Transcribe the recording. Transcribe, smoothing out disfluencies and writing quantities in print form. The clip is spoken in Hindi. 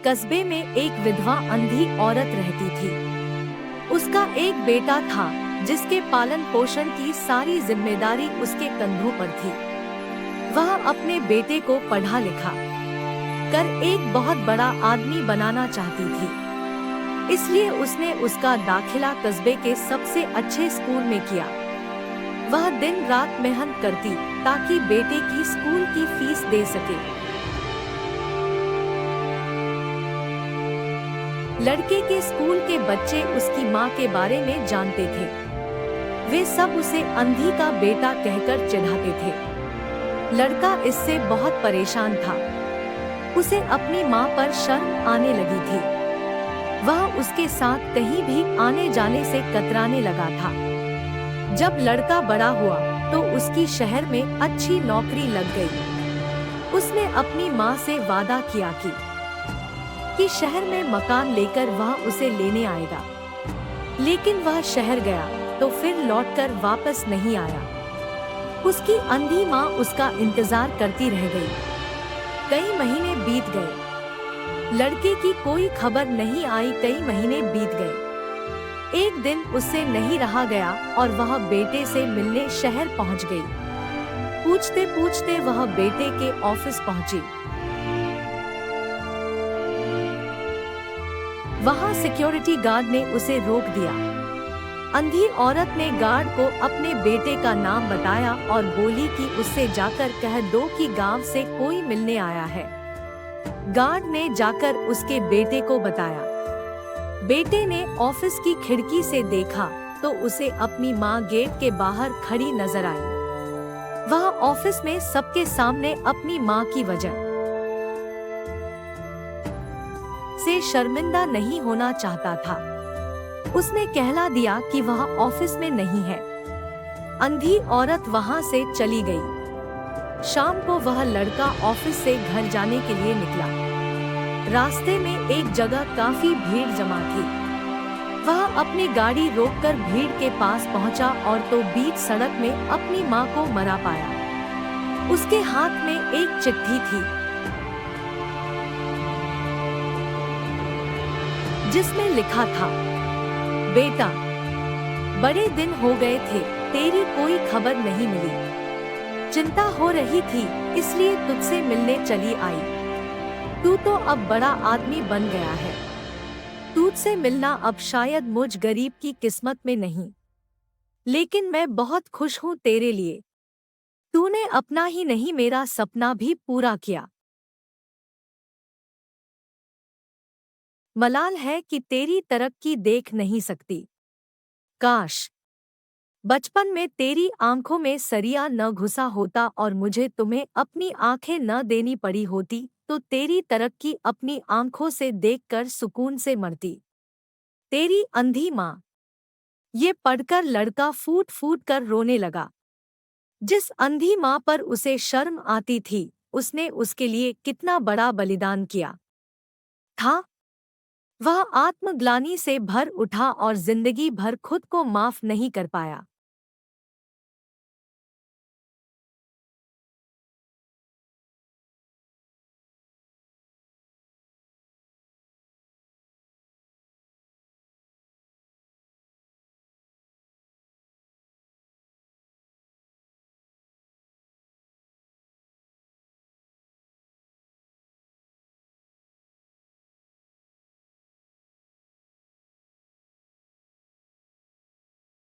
कस्बे में एक विधवा अंधी औरत रहती थी। उसका एक बेटा था जिसके पालन पोषण की सारी जिम्मेदारी उसके कंधों पर थी। वह अपने बेटे को पढ़ा लिखा कर एक बहुत बड़ा आदमी बनाना चाहती थी, इसलिए उसने उसका दाखिला कस्बे के सबसे अच्छे स्कूल में किया। वह दिन रात मेहनत करती ताकि बेटे की स्कूल की फीस दे सके। लड़के के स्कूल के बच्चे उसकी माँ के बारे में जानते थे। वे सब उसे अंधी का बेटा कहकर चिढ़ाते थे। लड़का इससे बहुत परेशान था। उसे अपनी माँ पर शर्म आने लगी थी। वह उसके साथ कहीं भी आने जाने से कतराने लगा था। जब लड़का बड़ा हुआ तो उसकी शहर में अच्छी नौकरी लग गई। उसने अपनी माँ से वादा किया कि शहर में मकान लेकर वह उसे लेने आएगा। लेकिन वह शहर गया तो फिर लौटकर वापस नहीं आया। उसकी अंधी माँ उसका इंतजार करती रह गई। कई महीने बीत गए, लड़के की कोई खबर नहीं आई। कई महीने बीत गए। एक दिन उससे नहीं रहा गया और वह बेटे से मिलने शहर पहुंच गई। पूछते पूछते वह बेटे के ऑफिस पहुंची। वहां सिक्योरिटी गार्ड ने उसे रोक दिया। अंधी औरत ने गार्ड को अपने बेटे का नाम बताया और बोली कि उससे जाकर कह दो कि गांव से कोई मिलने आया है। गार्ड ने जाकर उसके बेटे को बताया। बेटे ने ऑफिस की खिड़की से देखा तो उसे अपनी माँ गेट के बाहर खड़ी नजर आई। वह ऑफिस में सबके सामने अपनी माँ की वजह से शर्मिंदा नहीं होना चाहता था। उसने कहला दिया कि वह ऑफिस में नहीं है। अंधी औरत वहां से चली गई। शाम को वह लड़का ऑफिस से घर जाने के लिए निकला। रास्ते में एक जगह काफी भीड़ जमा थी। वह अपनी गाड़ी रोककर भीड़ के पास पहुंचा और तो बीच सड़क में अपनी मां को मरा पाया। उसके हाथ में एक चिट्ठी थी जिसमें लिखा था, बेटा, बड़े दिन हो गए थे, तेरी कोई खबर नहीं मिली। चिंता हो रही थी इसलिए तुझसे मिलने चली आई। तू तो अब बड़ा आदमी बन गया है। तुझसे मिलना अब शायद मुझ गरीब की किस्मत में नहीं, लेकिन मैं बहुत खुश हूँ तेरे लिए। तूने अपना ही नहीं मेरा सपना भी पूरा किया। मलाल है कि तेरी तरक्की देख नहीं सकती। काश बचपन में तेरी आंखों में सरिया न घुसा होता और मुझे तुम्हें अपनी आंखें न देनी पड़ी होती तो तेरी तरक्की अपनी आंखों से देखकर सुकून से मरती। तेरी अंधी माँ। ये पढ़कर लड़का फूट फूट कर रोने लगा। जिस अंधी माँ पर उसे शर्म आती थी, उसने उसके लिए कितना बड़ा बलिदान किया था। वह आत्मग्लानि से भर उठा और जिंदगी भर खुद को माफ नहीं कर पाया।